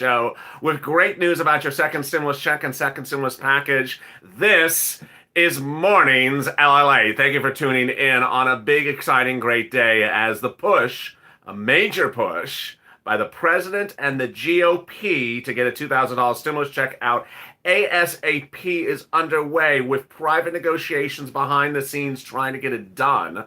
Show with great news about your second stimulus check and second stimulus package. This is Mornings LLA. Thank you for tuning in on a big, exciting, great day as the push, a major push by the president and the GOP to get a $2,000 stimulus check out ASAP is underway with private negotiations behind the scenes trying to get it done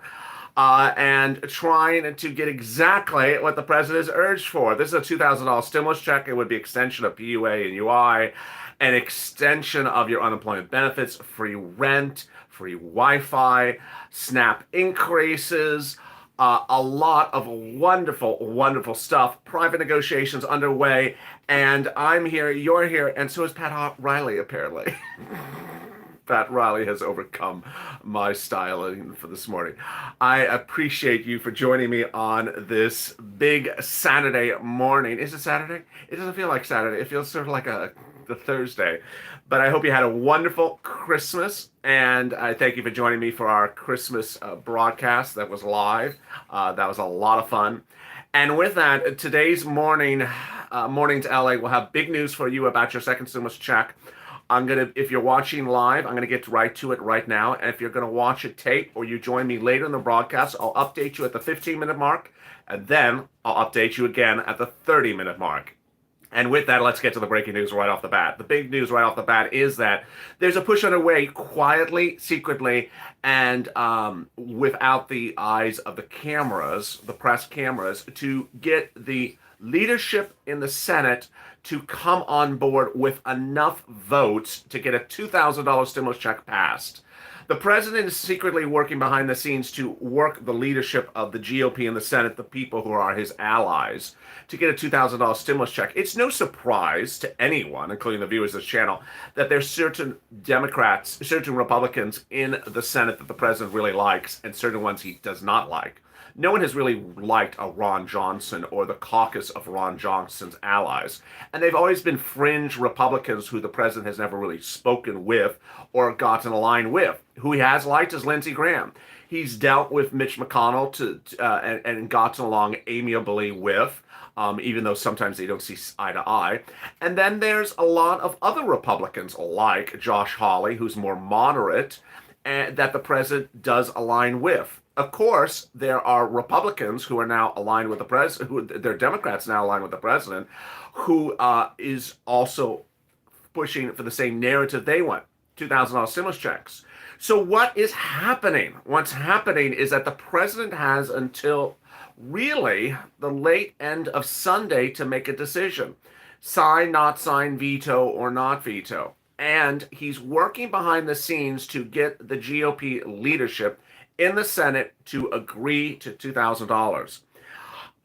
and trying to get exactly what the president has urged for. This is a $2,000 stimulus check. It would be extension of PUA and UI, an extension of your unemployment benefits, free rent, free Wi-Fi, SNAP increases, a lot of wonderful, wonderful stuff. Private negotiations underway, and I'm here, you're here, and so is Pat Riley, apparently. Pat Riley has overcome my styling for this morning. I appreciate you for joining me on this big Saturday morning. Is it Saturday? It doesn't feel like Saturday. It feels sort of like a Thursday. But I hope you had a wonderful Christmas, and I thank you for joining me for our Christmas broadcast that was live. That was a lot of fun. And with that, today's morning to LA will have big news for you about your second stimulus check. If you're watching live, I'm gonna get right to it right now. And if you're gonna watch a tape or you join me later in the broadcast, I'll update you at the 15-minute mark, and then I'll update you again at the 30-minute mark. And with that, let's get to the breaking news right off the bat. The big news right off the bat is that there's a push underway quietly, secretly, and without the eyes of the cameras, the press cameras, to get the leadership in the Senate to come on board with enough votes to get a $2,000 stimulus check passed. The president is secretly working behind the scenes to work the leadership of the GOP in the Senate, the people who are his allies, to get a $2,000 stimulus check. It's no surprise to anyone, including the viewers of this channel, that there's certain Democrats, certain Republicans in the Senate that the president really likes and certain ones he does not like. No one has really liked a Ron Johnson or the caucus of Ron Johnson's allies. And they've always been fringe Republicans who the president has never really spoken with or gotten aligned with. Who he has liked is Lindsey Graham. He's dealt with Mitch McConnell and gotten along amiably with, even though sometimes they don't see eye to eye. And then there's a lot of other Republicans like Josh Hawley, who's more moderate, and that the president does align with. Of course, there are Republicans who are now aligned with the president, they're Democrats now aligned with the president, who is also pushing for the same narrative they want, $2,000 stimulus checks. So what is happening? What's happening is that the president has until really the late end of Sunday to make a decision. Sign, not sign, veto, or not veto. And he's working behind the scenes to get the GOP leadership in the Senate to agree to $2,000.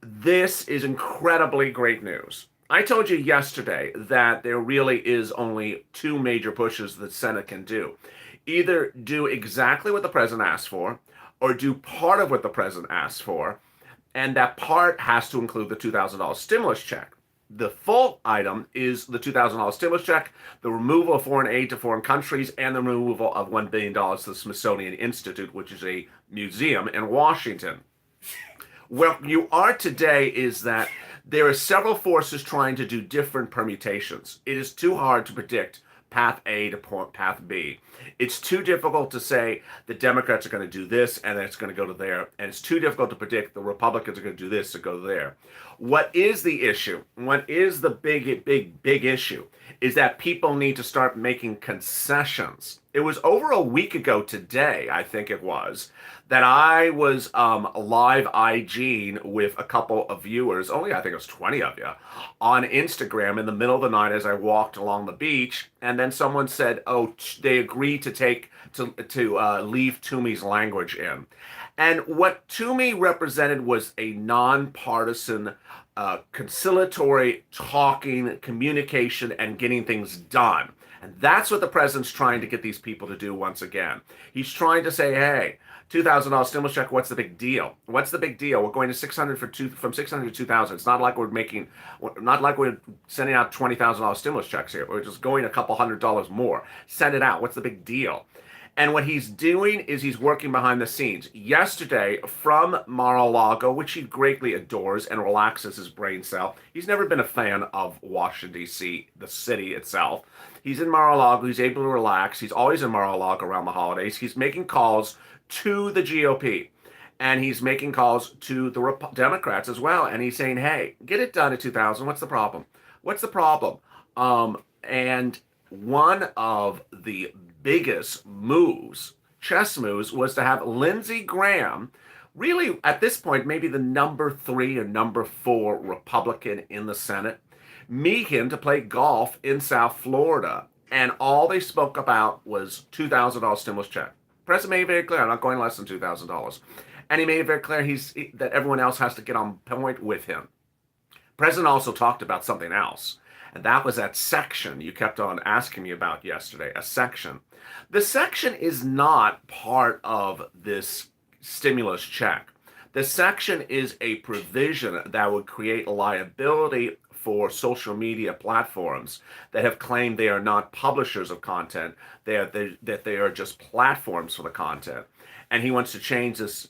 This is incredibly great news. I told you yesterday that there really is only two major pushes the Senate can do. Either do exactly what the president asked for, or do part of what the president asked for, and that part has to include the $2,000 stimulus check. The full item is the $2,000 stimulus check, the removal of foreign aid to foreign countries, and the removal of $1 billion to the Smithsonian Institute, which is a museum in Washington. Where you are today is that there are several forces trying to do different permutations. It is too hard to predict path A to path B. It's too difficult to say the Democrats are going to do this and then it's going to go to there. And it's too difficult to predict the Republicans are going to do this to go there. What is the issue? What is the big issue? Is that people need to start making concessions. It was over a week ago today, I think it was, that I was live IGing with a couple of viewers, only I think it was 20 of you, on Instagram in the middle of the night as I walked along the beach, and then someone said, "Oh, they agreed to leave Toomey's language in," and what Toomey represented was a nonpartisan, conciliatory talking, communication, and getting things done. And that's what the president's trying to get these people to do once again. He's trying to say, hey, $2,000 stimulus check, what's the big deal? What's the big deal? We're going to from 600 to 2,000. It's not like we're sending out $20,000 stimulus checks here. We're just going a couple $100 more. Send it out. What's the big deal? And what he's doing is he's working behind the scenes. Yesterday, from Mar-a-Lago, which he greatly adores and relaxes his brain cell. He's never been a fan of Washington, D.C., the city itself. He's in Mar-a-Lago. He's able to relax. He's always in Mar-a-Lago around the holidays. He's making calls to the GOP. And he's making calls to the Democrats as well. And he's saying, hey, get it done in 2000. What's the problem? What's the problem? And one of the biggest moves, chess moves, was to have Lindsey Graham, really at this point, maybe the number 3 or number 4 Republican in the Senate, meet him to play golf in South Florida. And all they spoke about was $2,000 stimulus check. President made it very clear, I'm not going less than $2,000. And he made it very clear that everyone else has to get on point with him. President also talked about something else. And that was that section you kept on asking me about yesterday, a section. The section is not part of this stimulus check. The section is a provision that would create liability for social media platforms that have claimed they are not publishers of content, that they are just platforms for the content. And he wants to change this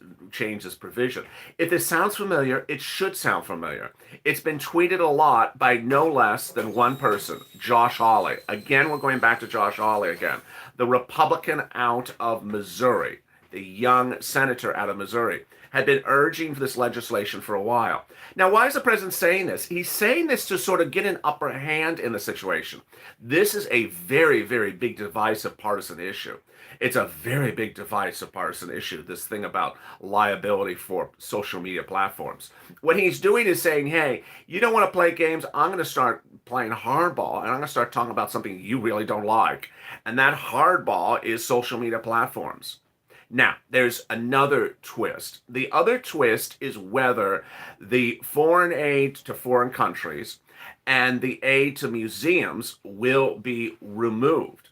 provision. If this sounds familiar, it should sound familiar. It's been tweeted a lot by no less than one person, Josh Hawley. Again, we're going back to Josh Hawley again, the Republican out of Missouri, the young senator out of Missouri, had been urging for this legislation for a while. Now, why is the president saying this? He's saying this to sort of get an upper hand in the situation. This is a very, very big divisive partisan issue. It's a very big divisive partisan issue, this thing about liability for social media platforms. What he's doing is saying, hey, you don't want to play games, I'm going to start playing hardball, and I'm going to start talking about something you really don't like. And that hardball is social media platforms. Now, there's another twist. The other twist is whether the foreign aid to foreign countries and the aid to museums will be removed.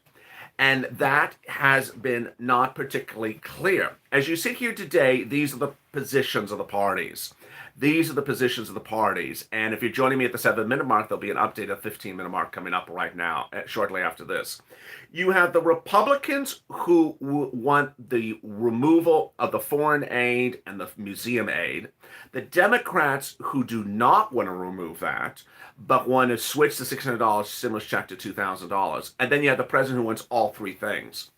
And that has been not particularly clear. As you sit here today, these are the positions of the parties. These are the positions of the parties. And if you're joining me at the 7-minute mark, there'll be an update at 15-minute mark coming up right now, shortly after this. You have the Republicans who want the removal of the foreign aid and the museum aid. The Democrats who do not want to remove that, but want to switch the $600 stimulus check to $2,000. And then you have the president who wants all three things.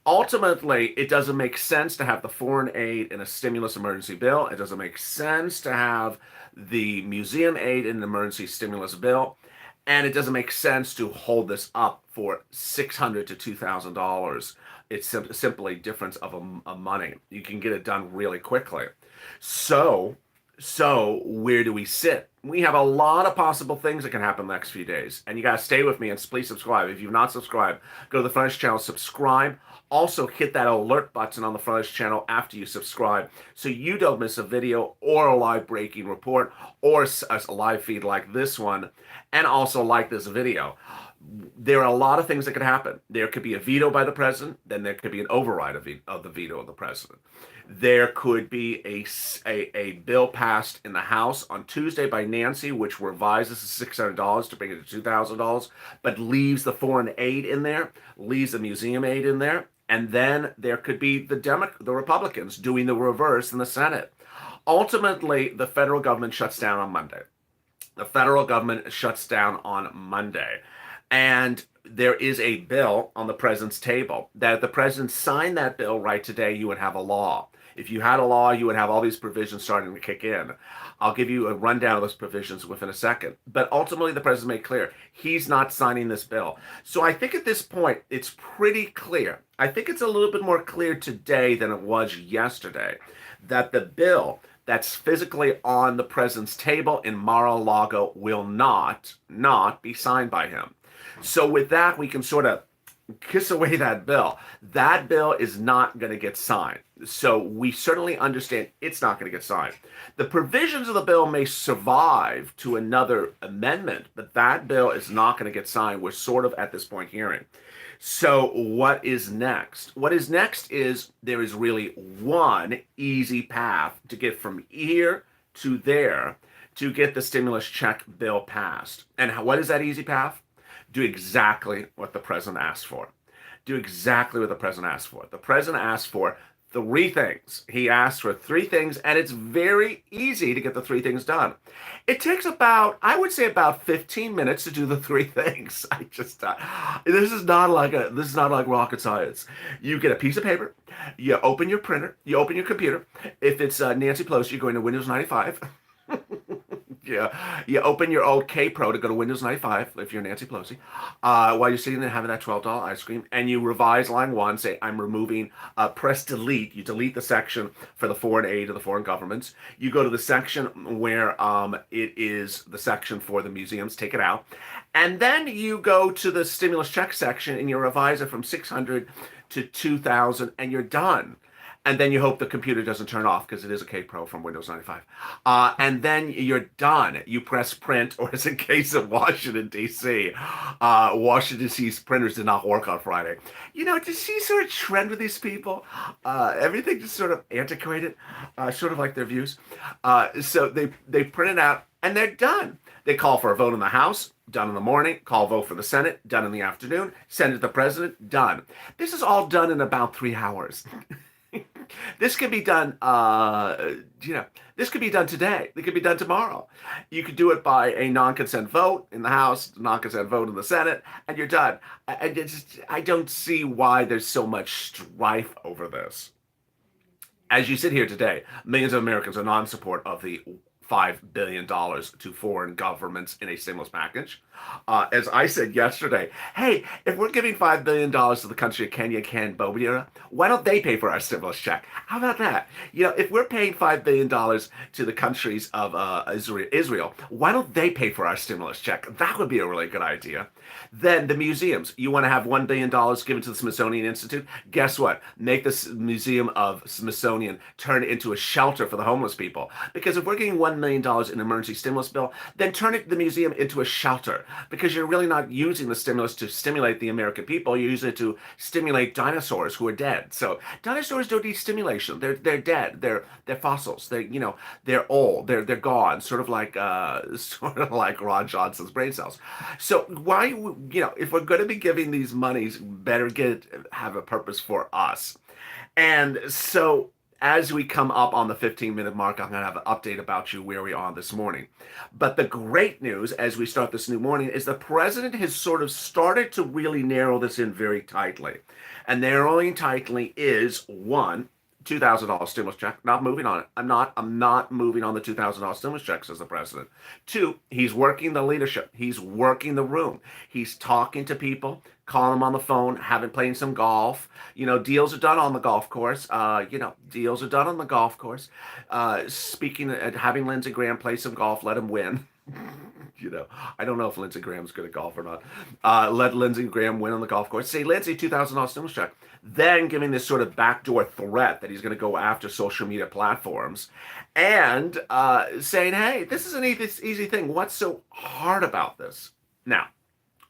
Ultimately, it doesn't make sense to have the foreign aid in a stimulus emergency bill. It doesn't make sense to have the museum aid in an emergency stimulus bill. And it doesn't make sense to hold this up for $600 to $2,000. It's simply a difference of money. You can get it done really quickly. So where do we sit? We have a lot of possible things that can happen the next few days. And you got to stay with me and please subscribe. If you've not subscribed, go to the Front Edge channel, subscribe. Also, hit that alert button on the Front Edge channel after you subscribe so you don't miss a video or a live breaking report or a live feed like this one. And also like this video. There are a lot of things that could happen. There could be a veto by the president. Then there could be an override of the veto of the president. There could be a bill passed in the House on Tuesday by Nancy, which revises the $600 to bring it to $2,000, but leaves the foreign aid in there, leaves the museum aid in there. And then there could be the Republicans doing the reverse in the Senate. Ultimately, the federal government shuts down on Monday. The federal government shuts down on Monday. And there is a bill on the president's table that if the president signed that bill right today, you would have a law. If you had a law, you would have all these provisions starting to kick in. I'll give you a rundown of those provisions within a second. But ultimately, the president made clear he's not signing this bill. So I think at this point, it's pretty clear. I think it's a little bit more clear today than it was yesterday that the bill that's physically on the president's table in Mar-a-Lago will not be signed by him. So with that, we can sort of kiss away that bill. That bill is not going to get signed. So we certainly understand it's not going to get signed. The provisions of the bill may survive to another amendment, but that bill is not going to get signed. We're sort of at this point hearing. So what is next? What is next is there is really one easy path to get from here to there to get the stimulus check bill passed. And what is that easy path? Do exactly what the president asked for. do exactly what the president asked for. The president asked for three things. He asked for three things, and it's very easy to get the three things done. It takes about, I would say, about 15 minutes to do the three things. This is not like rocket science. You get a piece of paper, you open your printer, you open your computer. If it's Nancy Pelosi, you're going to Windows 95. Yeah, you open your old K Pro to go to Windows 95 if you're Nancy Pelosi, while you're sitting there having that $12 ice cream, and you revise line one, say, I'm removing, press delete. You delete the section for the foreign aid to the foreign governments. You go to the section where it is the section for the museums, take it out. And then you go to the stimulus check section and you revise it from 600 to 2,000, and you're done. And then you hope the computer doesn't turn off because it is a K Pro from Windows 95. And then you're done. You press print, or as in case of Washington, D.C., Washington, D.C.'s printers did not work on Friday. You know, did you see sort of trend with these people? Everything just sort of antiquated, sort of like their views. So they print it out and they're done. They call for a vote in the House, done in the morning, call vote for the Senate, done in the afternoon, send it to the president, done. This is all done in about 3 hours. This could be done, this could be done today. It could be done tomorrow. You could do it by a non-consent vote in the House, non-consent vote in the Senate, and you're done. I don't see why there's so much strife over this. As you sit here today, millions of Americans are not in support of the $5 billion to foreign governments in a stimulus package. As I said yesterday, hey, if we're giving $5 billion to the country of Kenya, Cambodia, why don't they pay for our stimulus check? How about that? You know, if we're paying $5 billion to the countries of Israel, why don't they pay for our stimulus check? That would be a really good idea. Then the museums. You want to have $1 billion given to the Smithsonian Institute? Guess what? Make the Museum of Smithsonian turn it into a shelter for the homeless people. Because if we're getting $1 million in an emergency stimulus bill, then turn the museum into a shelter. Because you're really not using the stimulus to stimulate the American people. You're using it to stimulate dinosaurs who are dead. So dinosaurs don't need stimulation. They're dead. They're fossils. They're old. They're gone. Sort of like Ron Johnson's brain cells. So why, if we're going to be giving these monies, better have a purpose for us. And so as we come up on the 15-minute mark, I'm going to have an update about you where we are this morning. But the great news as we start this new morning is the president has sort of started to really narrow this in very tightly. And narrowing tightly is, one, $2,000 stimulus check. Not moving on it. I'm not moving on the $2,000 stimulus check, says the president. Two, he's working the leadership. He's working the room. He's talking to people, calling them on the phone, playing some golf. Deals are done on the golf course. Deals are done on the golf course. Speaking and having Lindsey Graham play some golf, let him win. I don't know if Lindsey Graham's good at golf or not. Let Lindsey Graham win on the golf course. Say, Lindsey, $2,000 stimulus check. Then giving this sort of backdoor threat that he's going to go after social media platforms and saying, hey, this is an easy thing. What's so hard about this? Now,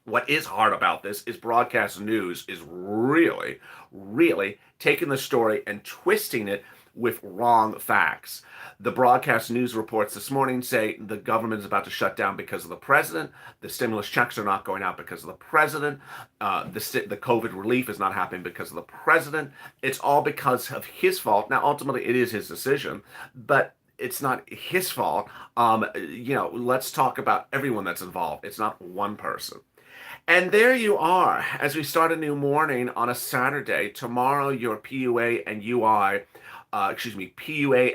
what is hard about this is broadcast news is really, really taking the story and twisting it with wrong facts. The broadcast news reports this morning say the government is about to shut down because of the president. The stimulus checks are not going out because of the president. The COVID relief is not happening because of the president. It's all because of his fault. Now, ultimately, it is his decision, but it's not his fault. Let's talk about everyone that's involved. It's not one person. And there you are, as we start a new morning on a Saturday. Tomorrow, your PUA and PUA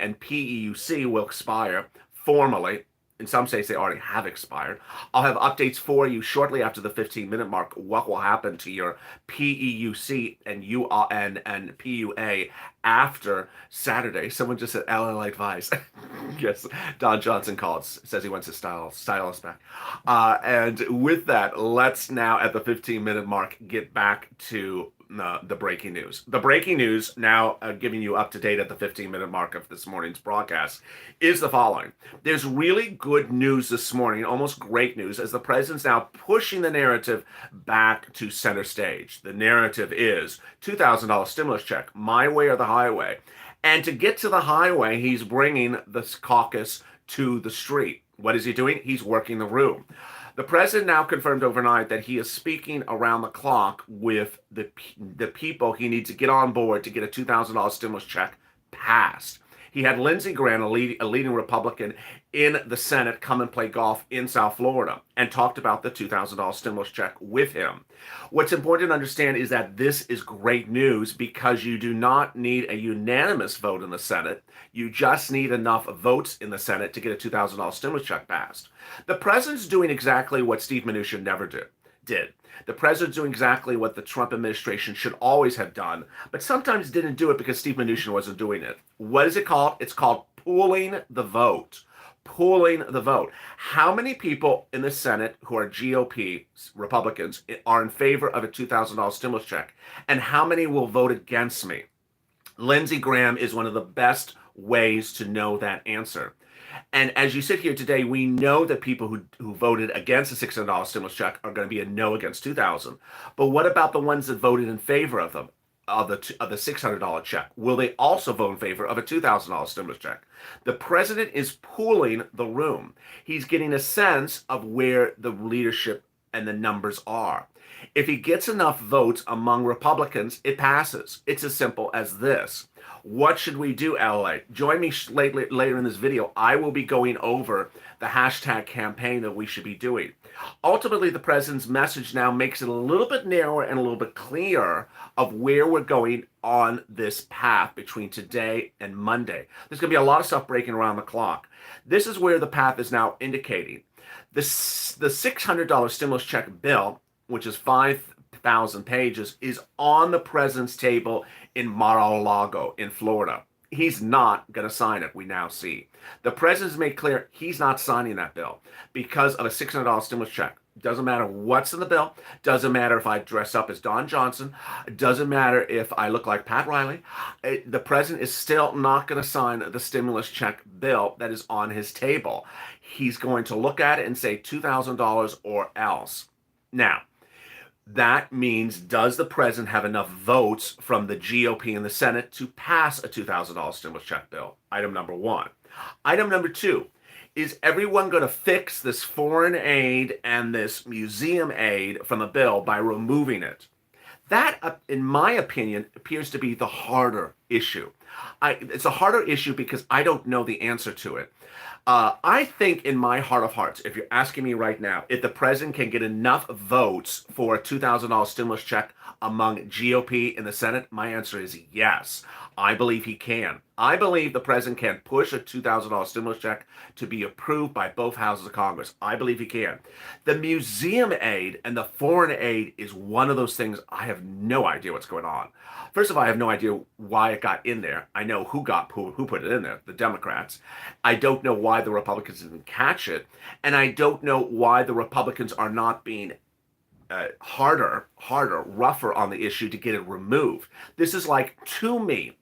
and PEUC will expire formally. In some states, they already have expired. I'll have updates for you shortly after the 15-minute mark. What will happen to your PEUC and PUA after Saturday? Someone just said LALATE advice. Yes, Don Johnson calls. Says he wants his stylist back. And with that, let's now at the 15-minute mark get back to the breaking news. The breaking news, now giving you up to date at the 15-minute mark of this morning's broadcast, is the following. There's really good news this morning, almost great news, as the president's now pushing the narrative back to center stage. The narrative is $2,000 stimulus check, my way or the highway. And to get to the highway, he's bringing the caucus to the street. What is he doing? He's working the room. The president now confirmed overnight that he is speaking around the clock with the people he needs to get on board to get a $2,000 stimulus check passed. He had Lindsey Graham, a leading Republican in the Senate, come and play golf in South Florida and talked about the $2,000 stimulus check with him. What's important to understand is that this is great news because you do not need a unanimous vote in the Senate. You just need enough votes in the Senate to get a $2,000 stimulus check passed. The president's doing exactly what Steve Mnuchin never did. The president's doing exactly what the Trump administration should always have done, but sometimes didn't do it because Steve Mnuchin wasn't doing it. What is it called? It's called pooling the vote. Pooling the vote. How many people in the Senate who are GOP Republicans are in favor of a $2,000 stimulus check? And how many will vote against me? Lindsey Graham is one of the best ways to know that answer. And as you sit here today, we know that people who voted against the $600 stimulus check are going to be a no against 2,000. But what about the ones that voted in favor of them, of the $600 check? Will they also vote in favor of a $2,000 stimulus check? The president is pooling the room. He's getting a sense of where the leadership and the numbers are. If he gets enough votes among Republicans, it passes. It's as simple as this. What should we do, LA? Join me later in this video. I will be going over the hashtag campaign that we should be doing. Ultimately, the president's message now makes it a little bit narrower and a little bit clearer of where we're going on this path between today and Monday. There's going to be a lot of stuff breaking around the clock. This is where the path is now indicating. The $600 stimulus check bill, which is 5,000 pages, is on the president's table in Mar-a-Lago in Florida. He's not going to sign it, we now see. The president's made clear he's not signing that bill because of a $600 stimulus check. Doesn't matter what's in the bill. Doesn't matter if I dress up as Don Johnson. Doesn't matter if I look like Pat Riley. The president is still not going to sign the stimulus check bill that is on his table. He's going to look at it and say $2,000 or else. Now, that means, does the president have enough votes from the GOP in the Senate to pass a $2,000 stimulus check bill? Item number one. Item number two, is everyone going to fix this foreign aid and this museum aid from the bill by removing it? That, in my opinion, appears to be the harder issue. It's a harder issue because I don't know the answer to it. I think in my heart of hearts, if you're asking me right now, if the president can get enough votes for a $2,000 stimulus check among GOP in the Senate, my answer is yes. I believe he can. I believe the president can push a $2,000 stimulus check to be approved by both houses of Congress. I believe he can. The museum aid and the foreign aid is one of those things I have no idea what's going on. First of all, I have no idea why it got in there. I know who put it in there, the Democrats. I don't know why the Republicans didn't catch it. And I don't know why the Republicans are not being rougher on the issue to get it removed. This is like Toomey,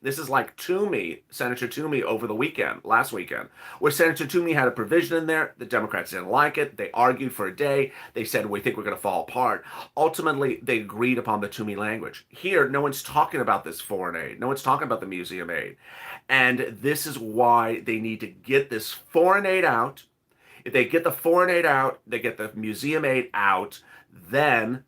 Senator Toomey over the last weekend, where Senator Toomey had a provision in there. The Democrats didn't like it. They argued for a day. They said, we think we're going to fall apart. Ultimately, they agreed upon the Toomey language. Here, no one's talking about this foreign aid. No one's talking about the museum aid. And this is why they need to get this foreign aid out. If they get the foreign aid out, they get the museum aid out, then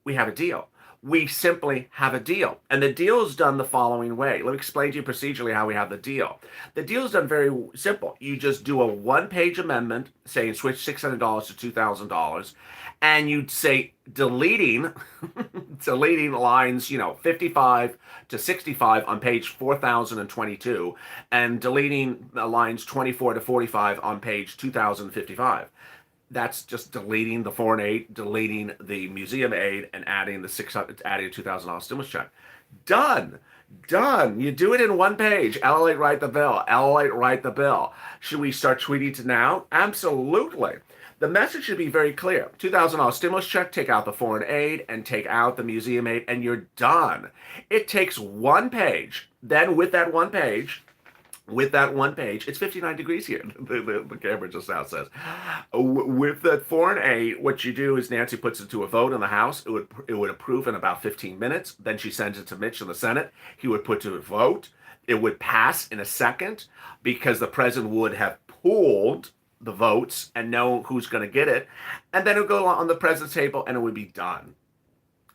we have a deal. We simply have a deal. And the deal is done the following way. Let me explain to you procedurally how we have the deal. The deal is done very simple. You just do a one-page amendment saying switch $600 to $2,000, and you'd say deleting lines, 55 to 65 on page 4022, and deleting lines 24 to 45 on page 2055. That's just deleting the foreign aid, deleting the museum aid, and adding a $2,000 stimulus check. Done. You do it in one page. LALATE write the bill. LALATE write the bill. Should we start tweeting to now? Absolutely. The message should be very clear. $2,000 stimulus check, take out the foreign aid, and take out the museum aid, and you're done. It takes one page. Then with that one page, it's 59 degrees here, the camera just now says. With the foreign aid, what you do is Nancy puts it to a vote in the House. It would approve in about 15 minutes. Then she sends it to Mitch in the Senate. He would put to a vote. It would pass in a second because the president would have pooled the votes and know who's going to get it, and then it would go on the president's table and it would be done.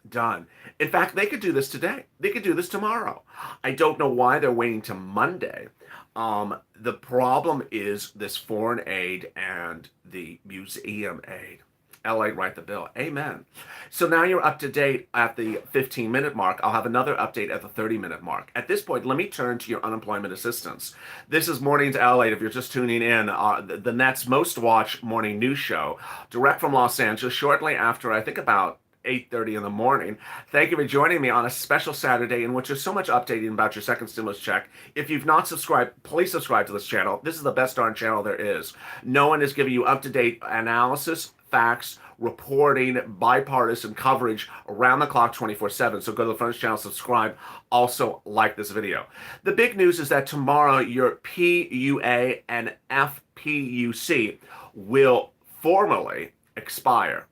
Done. In fact, they could do this today. They could do this tomorrow. I don't know why they're waiting to Monday. The problem is this foreign aid and the museum aid. LA, write the bill. Amen. So now you're up to date at the 15-minute mark. I'll have another update at the 30-minute mark. At this point, let me turn to your unemployment assistance. This is Mornings LA. If you're just tuning in, the Net's most watched morning news show, direct from Los Angeles, shortly after, I think about 8:30 in the morning. Thank you for joining me on a special Saturday in which there's so much updating about your second stimulus check. If you've not subscribed, please subscribe to this channel. This is the best darn channel there is. No one is giving you up-to-date analysis, facts, reporting, bipartisan coverage around the clock 24/7. So go to the front channel, subscribe, also like this video. The big news is that tomorrow your PUA and FPUC will formally expire.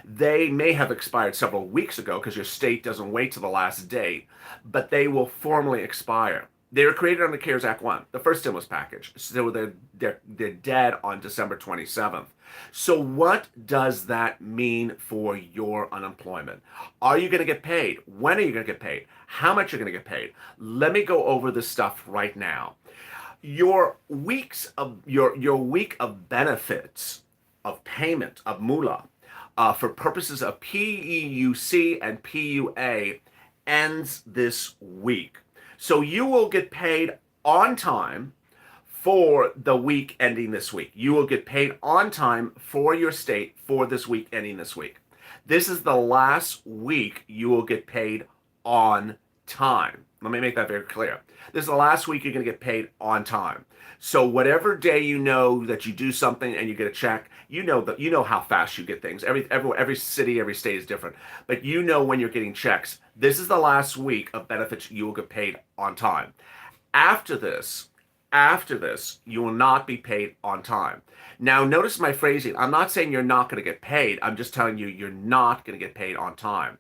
They may have expired several weeks ago because your state doesn't wait till the last day, but they will formally expire. They were created under CARES Act 1, the first stimulus package. So they're dead on December 27th. So what does that mean for your unemployment? Are you going to get paid? When are you going to get paid? How much are you going to get paid? Let me go over this stuff right now. Your week of benefits, of payment, of moolah, for purposes of PEUC and PUA ends this week. So you will get paid on time for the week ending this week. You will get paid on time for your state for this week ending this week. This is the last week you will get paid on time. Let me make that very clear. This is the last week you're going to get paid on time. So whatever day you know that you do something and you get a check, you know how fast you get things. Every city, every state is different. But you know when you're getting checks. This is the last week of benefits you will get paid on time. After this, you will not be paid on time. Now, notice my phrasing. I'm not saying you're not going to get paid. I'm just telling you you're not going to get paid on time.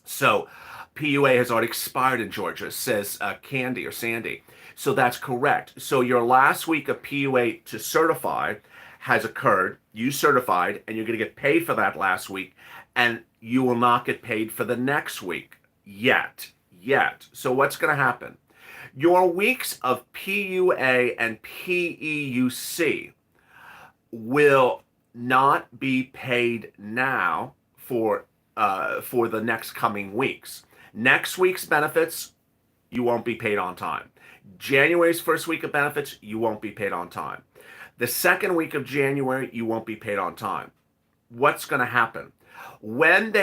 So PUA has already expired in Georgia, says Candy or Sandy. So that's correct. So your last week of PUA to certify has occurred. You certified, and you're going to get paid for that last week, and you will not get paid for the next week yet. So what's going to happen? Your weeks of PUA and PEUC will not be paid now for the next coming weeks. Next week's benefits, you won't be paid on time. January's first week of benefits, you won't be paid on time. The second week of January, you won't be paid on time. What's going to happen? When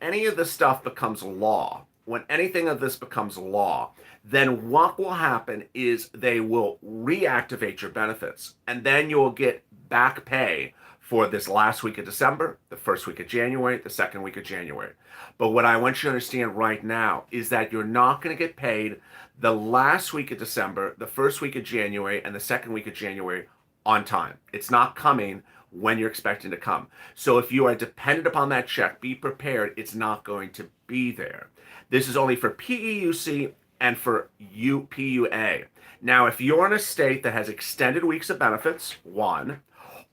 any of this stuff becomes law, when anything of this becomes law, then what will happen is they will reactivate your benefits, and then you'll get back pay for this last week of December, the first week of January, the second week of January. But what I want you to understand right now is that you're not going to get paid the last week of December, the first week of January, and the second week of January on time. It's not coming when you're expecting to come. So if you are dependent upon that check, be prepared. It's not going to be there. This is only for PEUC and for PUA. Now, if you're in a state that has extended weeks of benefits, one,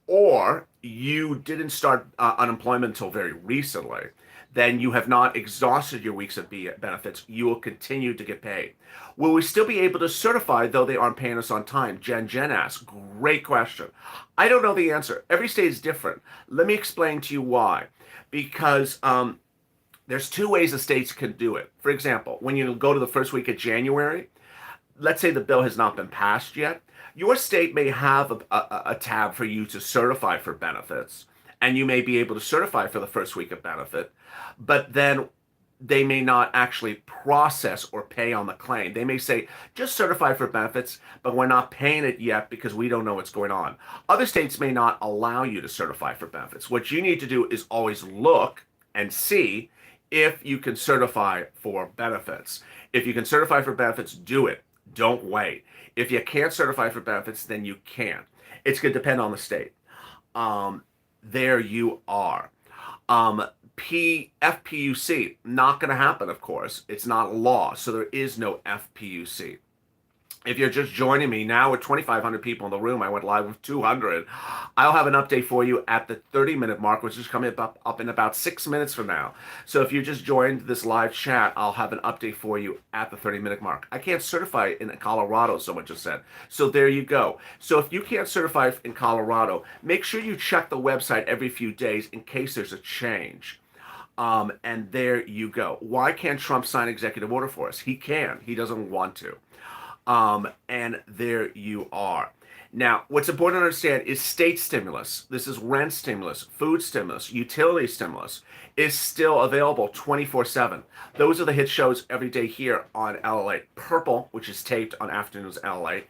or you didn't start unemployment until very recently, then you have not exhausted your weeks of benefits. You will continue to get paid. Will we still be able to certify though they aren't paying us on time? Jen asks. Great question. I don't know the answer. Every state is different. Let me explain to you why. Because there's two ways the states can do it. For example, when you go to the first week of January, let's say the bill has not been passed yet, your state may have a tab for you to certify for benefits, and you may be able to certify for the first week of benefit, but then they may not actually process or pay on the claim. They may say, just certify for benefits, but we're not paying it yet because we don't know what's going on. Other states may not allow you to certify for benefits. What you need to do is always look and see if you can certify for benefits. If you can certify for benefits, do it. Don't wait. If you can't certify for benefits, then you can't. It's going to depend on the state. There you are. FPUC, not going to happen, of course. It's not law, so there is no FPUC. If you're just joining me now with 2,500 people in the room, I went live with 200. I'll have an update for you at the 30-minute mark, which is coming up in about 6 minutes from now. So if you just joined this live chat, I'll have an update for you at the 30-minute mark. I can't certify in Colorado, someone just said. So there you go. So if you can't certify in Colorado, make sure you check the website every few days in case there's a change. And there you go. Why can't Trump sign executive order for us? He can. He doesn't want to. And there you are. Now, what's important to understand is state stimulus. This is rent stimulus, food stimulus, utility stimulus is still available 24/7. Those are the hit shows every day here on LALATE. Purple, which is taped on Afternoons LALATE,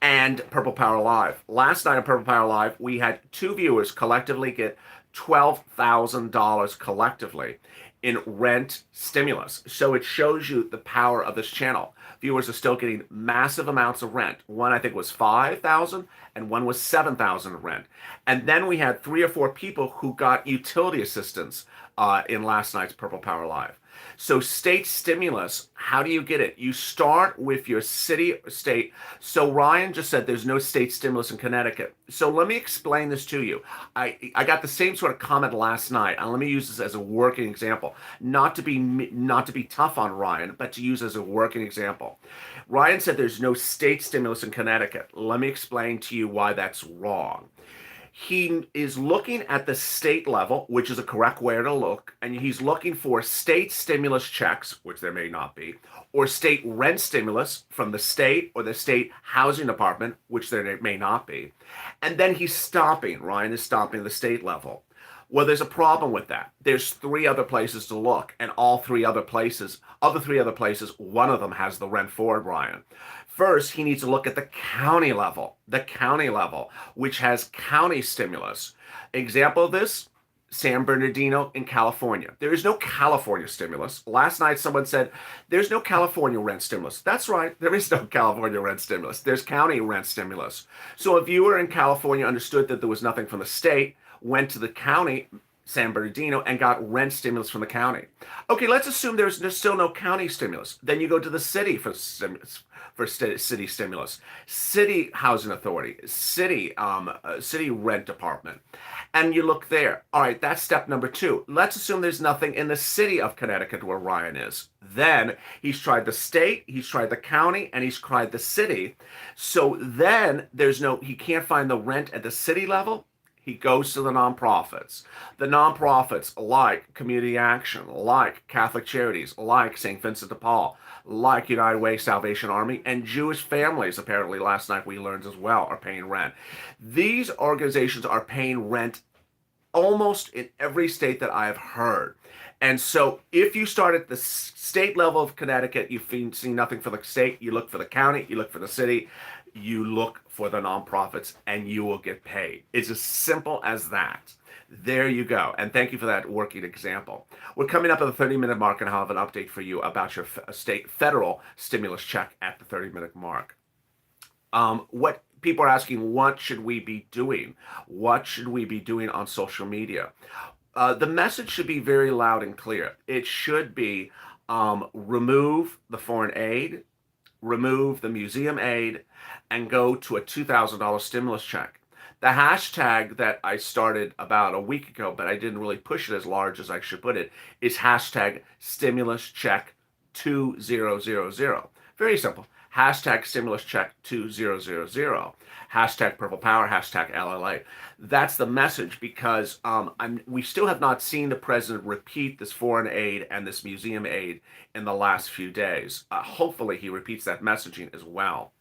and Purple Power Live. Last night on Purple Power Live, we had two viewers collectively get $12,000 collectively in rent stimulus. So it shows you the power of this channel. Viewers are still getting massive amounts of rent. One I think was 5,000 and one was 7,000 rent. And then we had 3 or 4 people who got utility assistance in last night's Purple Power Live. So state stimulus, how do you get it? You start with your city or state. So Ryan just said there's no state stimulus in Connecticut. So let me explain this to you. I got the same sort of comment last night. And let me use this as a working example. Not to be tough on Ryan, but to use as a working example. Ryan said there's no state stimulus in Connecticut. Let me explain to you why that's wrong. He is looking at the state level, which is a correct way to look, and he's looking for state stimulus checks, which there may not be, or state rent stimulus from the state or the state housing department, which there may not be. And then Ryan is stopping the state level. Well, there's a problem with that. There's 3 other places to look, and all 3 other places, of the 3 other places, one of them has the rent for Ryan. First, he needs to look at the county level, which has county stimulus. Example of this, San Bernardino in California. There is no California stimulus. Last night, someone said, there's no California rent stimulus. That's right. There is no California rent stimulus. There's county rent stimulus. So a viewer in California understood that there was nothing from the state, went to the county, San Bernardino, and got rent stimulus from the county. Okay, let's assume there's still no county stimulus. Then you go to the city for city stimulus, city housing authority, city rent department, and you look there. All right, that's step number 2. Let's assume there's nothing in the city of Connecticut where Ryan is. Then he's tried the state, he's tried the county, and he's tried the city. So then he can't find the rent at the city level. He goes to the nonprofits. The nonprofits like Community Action, like Catholic Charities, like St. Vincent de Paul, like United Way Salvation Army, and Jewish families, apparently last night we learned as well, are paying rent. These organizations are paying rent almost in every state that I have heard. And so if you start at the state level of Connecticut, you see nothing for the state, you look for the county, you look for the city, you look for the nonprofits, and you will get paid. It's as simple as that. There you go. And thank you for that working example. We're coming up at the 30-minute mark, and I'll have an update for you about your federal stimulus check at the 30-minute mark. What people are asking, what should we be doing? What should we be doing on social media? The message should be very loud and clear. It should be remove the foreign aid, remove the museum aid, and go to a $2,000 stimulus check. The hashtag that I started about a week ago, but I didn't really push it as large as I should put it, is hashtag stimulus check 2000. Very simple. Hashtag stimulus check 2000. Hashtag purple power, hashtag LLA. That's the message, because we still have not seen the president repeat this foreign aid and this museum aid in the last few days. Hopefully he repeats that messaging as well.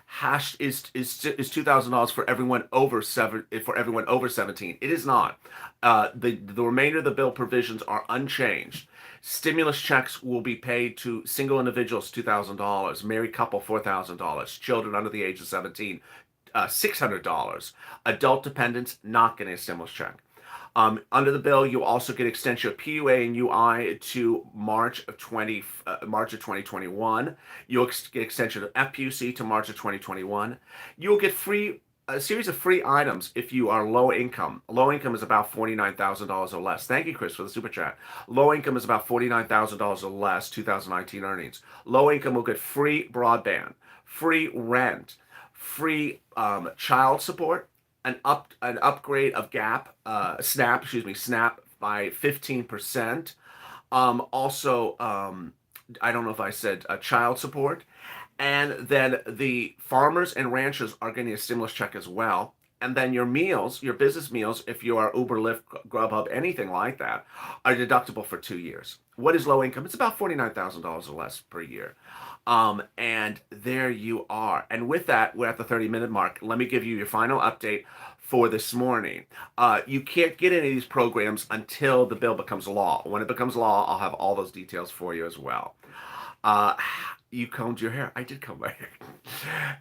Hash is $2,000 for everyone over 17. It is not. The remainder of the bill provisions are unchanged. Stimulus checks will be paid to single individuals $2,000, married couple $4,000, children under the age of 17 $600. Adult dependents not getting a stimulus check. Under the bill, you also get extension of PUA and UI to March of 2021. You'll get extension of FPUC to March of 2021. You'll get free a series of free items if you are low income. Low income is about $49,000 or less. Thank you, Chris, for the super chat. Low income is about $49,000 or less, 2019 earnings. Low income will get free broadband, free rent, free child support, an upgrade of SNAP by 15%. Also, I don't know if I said child support. And then the farmers and ranchers are getting a stimulus check as well. And then your meals, your business meals, if you are Uber, Lyft, Grubhub, anything like that, are deductible for 2 years. What is low income? It's about $49,000 or less per year. And there you are. And with that, we're at the 30-minute mark. Let me give you your final update for this morning. You can't get any of these programs until the bill becomes law. When it becomes law, I'll have all those details for you as well. You combed your hair. I did comb my hair.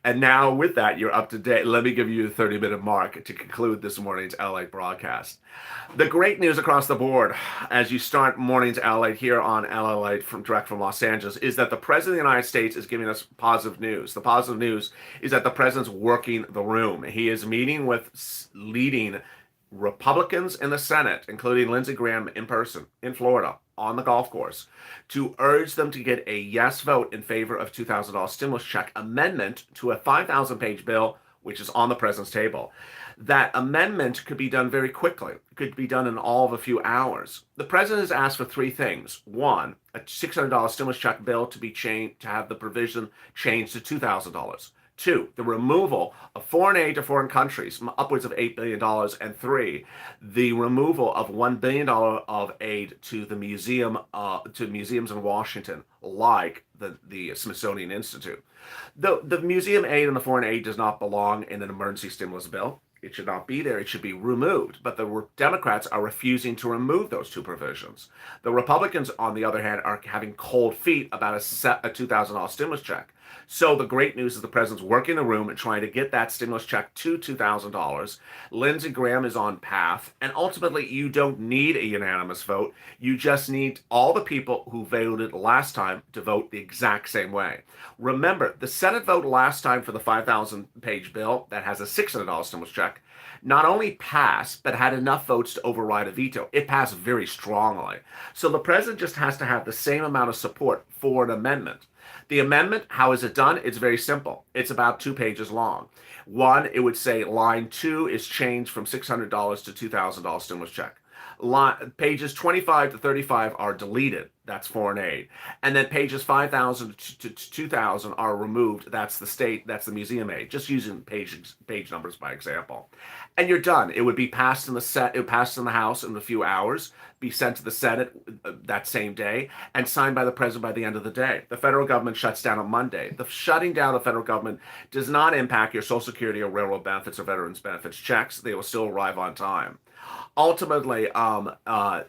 And now with that, you're up to date. Let me give you the 30-minute mark to conclude this morning's LALATE broadcast. The great news across the board as you start morning's LALATE here on LALATE direct from Los Angeles is that the President of the United States is giving us positive news. The positive news is that the President's working the room. He is meeting with leading Republicans in the Senate, including Lindsey Graham in person in Florida on the golf course, to urge them to get a yes vote in favor of $2,000 stimulus check amendment to a 5,000-page bill, which is on the president's table. That amendment could be done very quickly. It could be done in all of a few hours. The president has asked for three things. One, a $600 stimulus check bill to be changed, to have the provision changed to $2,000. Two, the removal of foreign aid to foreign countries, upwards of $8 billion. And three, the removal of $1 billion of aid to the museums in Washington, like the Smithsonian Institute. The museum aid and the foreign aid does not belong in an emergency stimulus bill. It should not be there. It should be removed. But the Democrats are refusing to remove those two provisions. The Republicans, on the other hand, are having cold feet about a $2,000 stimulus check. So the great news is the president's working the room and trying to get that stimulus check to $2,000. Lindsey Graham is on path. And ultimately, you don't need a unanimous vote. You just need all the people who voted last time to vote the exact same way. Remember, the Senate vote last time for the 5,000-page bill that has a $600 stimulus check not only passed, but had enough votes to override a veto. It passed very strongly. So the president just has to have the same amount of support for an amendment. The amendment, how is it done? It's very simple. It's about 2 pages long. One, it would say line 2 is changed from $600 to $2,000 stimulus check. Pages 25 to 35 are deleted. That's foreign aid. And then pages 5,000 to 2,000 are removed. That's the state, that's the museum aid. Just using page numbers by example. And you're done. It would be passed in the House in a few hours, be sent to the Senate that same day, and signed by the president by the end of the day. The federal government shuts down on Monday. The shutting down of the federal government does not impact your Social Security or railroad benefits or veterans benefits checks. They will still arrive on time. Ultimately,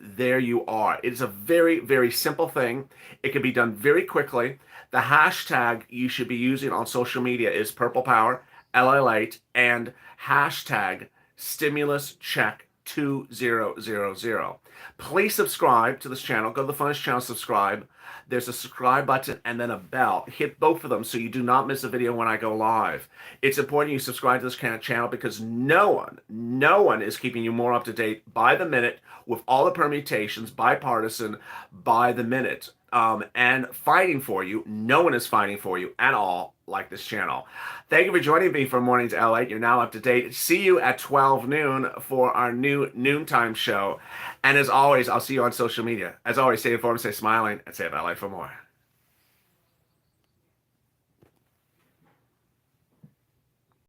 there you are. It is a very, very simple thing. It can be done very quickly. The hashtag you should be using on social media is Purple Power, LALATE, and hashtag stimulus check 2000. Please subscribe to this channel. Go to the Funniest channel, subscribe. There's a subscribe button and then a bell. Hit both of them so you do not miss a video when I go live. It's important you subscribe to this channel because no one is keeping you more up to date by the minute with all the permutations, bipartisan, by the minute, and fighting for you. No one is fighting for you at all like this channel. Thank you for joining me for morning's LALATE. You're now up to date. See you at 12 noon for our new noontime show. And as always, I'll see you on social media. As always, stay informed, stay smiling, and stay LALATE for more.